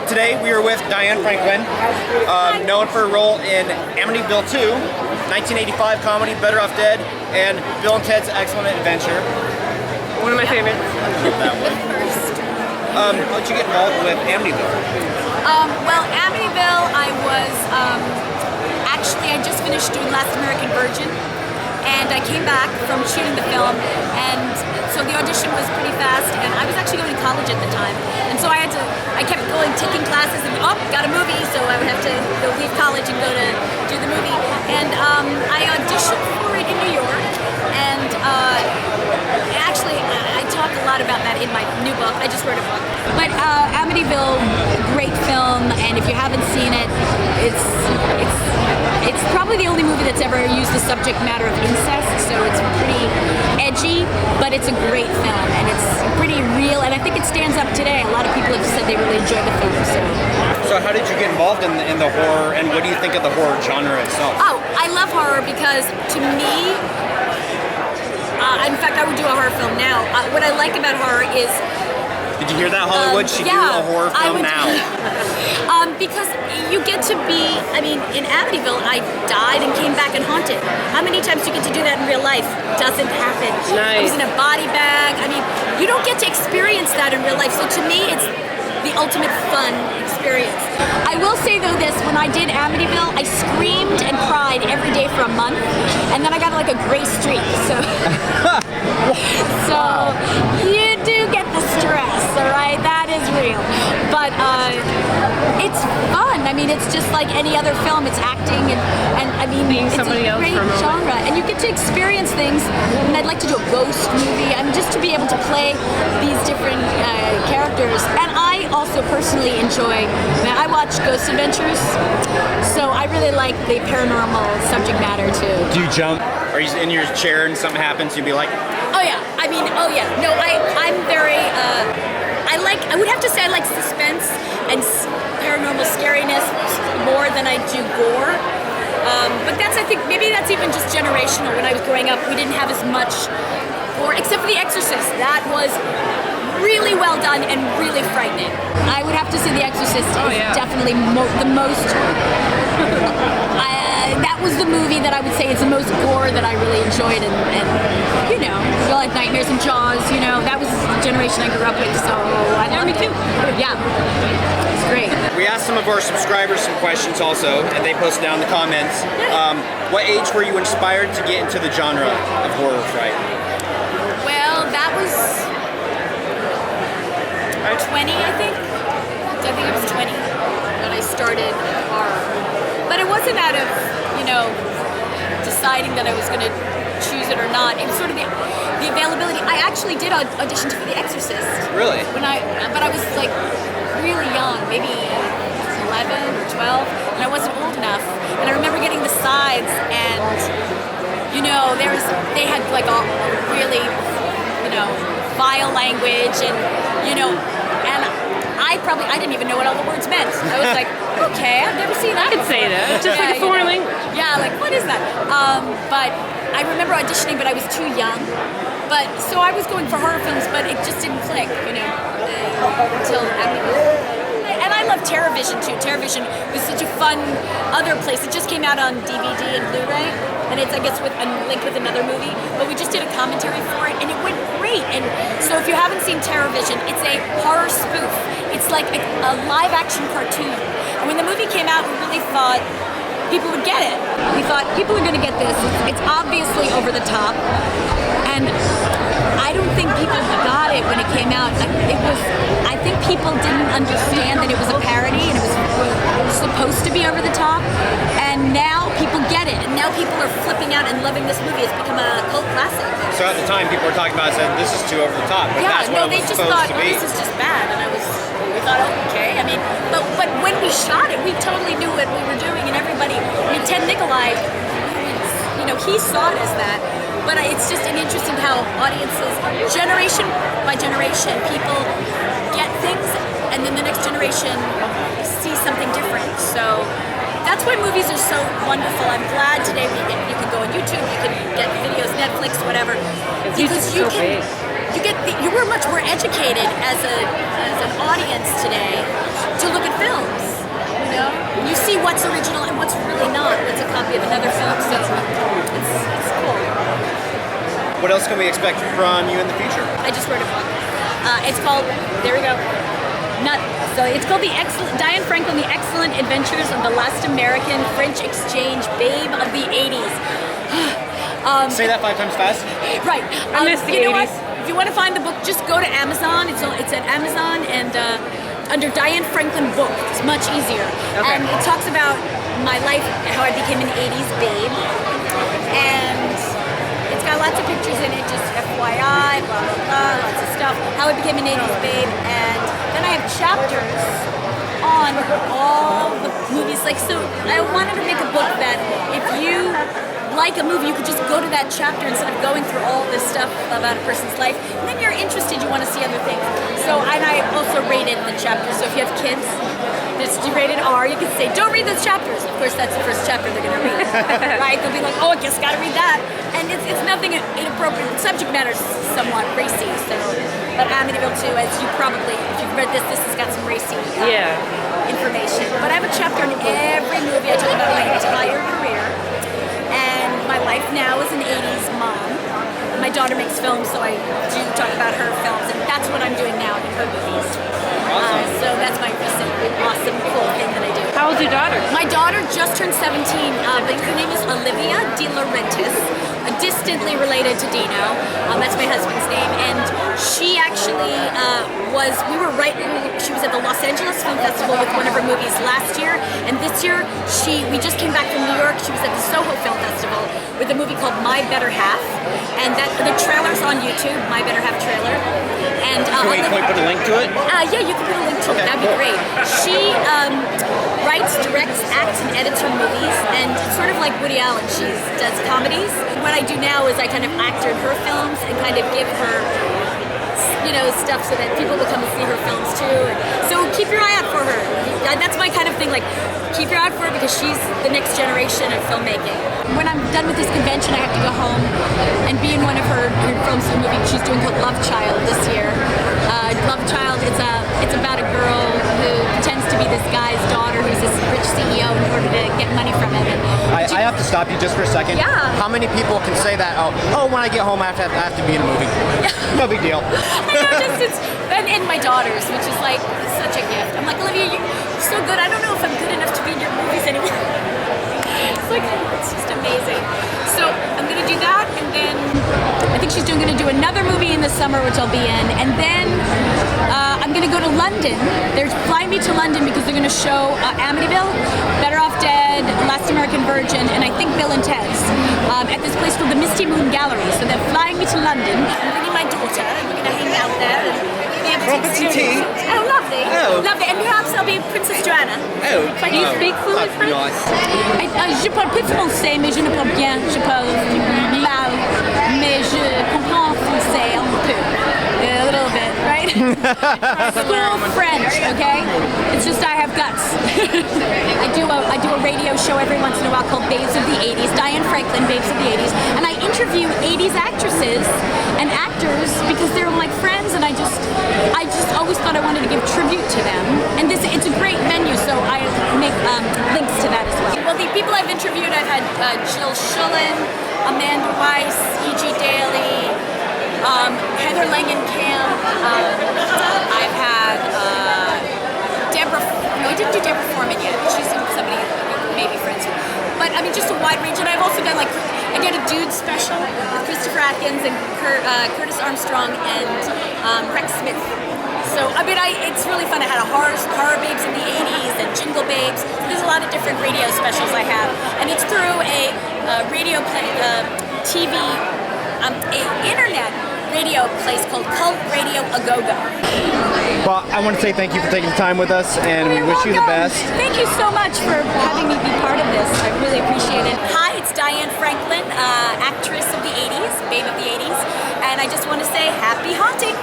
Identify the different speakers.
Speaker 1: So today we are with Diane Franklin, known for her role in Amityville 2, 1985 comedy Better Off Dead, and Bill and Ted's Excellent Adventure.
Speaker 2: One of my favorites.
Speaker 1: That one. How'd you get involved with Amityville?
Speaker 3: Well, Amityville, I just finished doing Last American Virgin, and I came back from shooting the film, and so the audition was pretty fast, and I was actually going to college at the time, and so I kept going, taking classes, and got a movie, so I would have to go leave college and go to do the movie, and I auditioned for it in New York, and actually, I talk a lot about that in my new book. I just wrote a book. But Amityville, great film, and if you haven't seen it, it's probably the only movie that's ever used the subject matter of incest, so it's pretty edgy, but it's a great film, and it's pretty real, and I think it stands up today. A lot of people have said they really enjoy the film,
Speaker 1: So how did you get involved in the horror, and what do you think of the horror genre itself?
Speaker 3: Oh, I love horror because, to me, in fact, I would do a horror film now. What I like about horror is...
Speaker 1: Did you hear that, Hollywood? She do a horror film now.
Speaker 3: Because you get to be, in Amityville, I died and came back and haunted. How many times do you get to do that in real life? Doesn't happen.
Speaker 2: Nice.
Speaker 3: I was in a body bag. You don't get to experience that in real life. So to me, it's the ultimate fun experience. I will say though this, when I did Amityville, I screamed and cried every day for a month, and then I got like a gray streak, so you do get the stress, alright, that is real, but it's fun. It's just like any other film, it's acting, and it's a great genre, and you get to experience things, and I'd like to do a ghost movie, just to be able to play these different characters, and I also personally enjoy, I watch Ghost Adventures, so I really like the paranormal subject matter too.
Speaker 1: Do you jump? Are you in your chair and something happens, you'd be like...
Speaker 3: Oh yeah, no, I'm very, I would have to say I like suspense and paranormal scariness more than I do gore. But I think maybe that's even just generational. When I was growing up, we didn't have as much gore, except for The Exorcist. That was really well done and really frightening. I would have to say The Exorcist is definitely the most... that was the movie that I would say is the most gore that I really enjoyed, and you like Nightmares and Jaws, that was the generation I grew up with, so I love it. Yeah, it's great.
Speaker 1: We asked some of our subscribers some questions also, and they posted down in the comments. What age were you inspired to get into the genre of horror fright?
Speaker 3: Well, that was 20, I think. I think it was 20 when I started horror. But it wasn't out of, deciding that I was going to choose it or not. It was sort of the availability. I actually did audition for The Exorcist.
Speaker 1: Really?
Speaker 3: But I was like really young, maybe 11 or 12, and I wasn't old enough. And I remember getting the sides, and they had like a really, vile language, and I didn't even know what all the words meant. I was like, okay, I've never seen that before.
Speaker 2: Say that. Just like a foreign language.
Speaker 3: Yeah, like what is that? But I remember auditioning, but I was too young. So I was going for horror films, but it just didn't click, until and I love TerrorVision too. TerrorVision was such a fun other place. It just came out on DVD and Blu-ray, and it's linked with another movie. But we just did a commentary for it, and it went great. And so if you haven't seen TerrorVision, it's a horror spoof. It's like a live-action cartoon. And when the movie came out, we really thought people would get it. We thought people are going to get this. It's obviously over the top, and I don't think people got it when it came out. I think people didn't understand that it was a parody and it was supposed to be over the top, and now people get it, and now people are flipping out and loving this movie. It's become a cult classic.
Speaker 1: So at the time, people were talking about it, saying this is too over the top, but that's what it was supposed to be.
Speaker 3: This is just bad, and we thought, okay. But when we shot it, we totally knew what we were doing, and everybody. Ted Nikolai, he saw it as that. But it's just interesting how audiences, generation by generation, people get things, and then the next generation sees something different. So that's why movies are so wonderful. I'm glad today you can go on YouTube, you can get videos, Netflix, whatever. Because you we're much more more educated as an audience today to look at films. You know, you see what's original and what's really not. It's a copy of another film, so it's cool.
Speaker 1: What else can we expect from you in the future?
Speaker 3: I just wrote a book. It's called, there we go. So it's called Diane Franklin, The Excellent Adventures of the Last American French Exchange Babe of the 80s.
Speaker 1: Say that 5 times fast.
Speaker 3: Right.
Speaker 2: I miss the 80s.
Speaker 3: What? If you want to find the book, just go to Amazon. It's at Amazon and under Diane Franklin book. It's much easier.
Speaker 1: Okay.
Speaker 3: And it talks about my life, how I became an 80s babe. And it's got lots of pictures in it, just FYI, blah, blah, blah, lots of stuff. How I became an 80s babe. And then I have chapters on all the movies. So I wanted to make a book that if you like a movie, you could just go to that chapter instead of going through all this stuff about a person's life. And then you're interested, you want to see other things. So, and I also rated the chapters. So if you have kids, it's rated R, you can say, don't read those chapters. Of course, that's the first chapter they're going to read. Right? They'll be like, oh, I just got to read that. And it's nothing inappropriate. The subject matter is somewhat racy. So, but Amityville 2, as you probably, if you've read this has got some racy information. But I have a chapter in every movie. I talk about my entire career. And my life now as an 80s mom. My daughter makes films, so I do talk about her films, and that's what I'm doing now in her movies. So that's my recent awesome, cool thing that I do.
Speaker 2: How old's your daughter?
Speaker 3: My daughter just turned 17, but her name is Olivia De Laurentiis, distantly related to Dino. That's my husband's name, and she actually she was at the Los Angeles Film Festival with one of her movies last year, and this year we just came back from New York. She was at the Soho Film Festival with a movie called My Better Half, and the trailer's on YouTube, My Better Half trailer. And
Speaker 1: Can we put a link to it?
Speaker 3: yeah, you can put a link to it. That'd be great. She writes, directs, acts, and edits her movies, and sort of like Woody Allen, she does comedies. What I do now is I kind of act in her films and kind of give her, stuff so that people will come and see her films too. So keep your eye out for her. That's my kind of thing, like keep your eye out for her because she's the next generation of filmmaking. When I'm done with this convention, I have to go home and be in one of her films, a movie she's doing called Love Child this year. Love Child, it's about a girl who pretends to be this guy's daughter who's this rich CEO in order to get money from him.
Speaker 1: I have to stop you just for a second.
Speaker 3: Yeah.
Speaker 1: How many people can say that, oh when I get home I have to be in a movie? No big deal.
Speaker 3: I know, and my daughters, which is like such a gift. I'm like, Olivia, you're so good. I don't know if I'm good enough to be in your movies anymore. It's just amazing. So I'm gonna do that, and then I think she's gonna do another movie in the summer, which I'll be in, and then I'm gonna go to London. They're flying me to London because they're gonna show Amityville, Better Off Dead, Last American Virgin, and I think Bill and Ted's at this place called the Misty Moon Gallery. So they're flying me to London. I'm bringing my daughter, and we're gonna hang out there.
Speaker 1: Crumpets and tea.
Speaker 3: Oh, lovely.
Speaker 1: Oh.
Speaker 3: Lovely. And perhaps I'll be Princess Joanna.
Speaker 1: Oh.
Speaker 2: Do you speak fluent French?
Speaker 3: Je parle peu français, mais je ne parle bien. Je parle mal, mais je comprends français un peu. A little bit, right? School French, okay? It's just I have guts. I do a radio show every once in a while called Babes of the 80s, Diane Franklin, Babes of the 80s, and I interview 80s actresses and actors because they're like friends, and I just always thought I wanted to give tribute to them. And it's a great venue, so I make links to that as well. Well, the people I've interviewed, I've had Jill Schulin, Amanda Weiss, E.G. Daly, Heather Langenkamp. I've had Deborah. No, I didn't do Deborah Foreman yet. She's somebody you may be friends with. But I mean, just a wide range. And I've also done I did a Dude special with Christopher Atkins and Curtis Armstrong and Rex Smith. So I mean, it's really fun. I had a horror babes in the 80s and Jingle Babes. So there's a lot of different radio specials I have, and it's through a radio TV, internet radio place called Cult Radio A-Go-Go.
Speaker 1: Well, I want to say thank you for taking the time with us, and we wish you the best.
Speaker 3: Thank you so much for having me be part of this. I really appreciate it. Hi, it's Diane Franklin, actress of the 80s, babe of the 80s, and I just want to say happy haunting.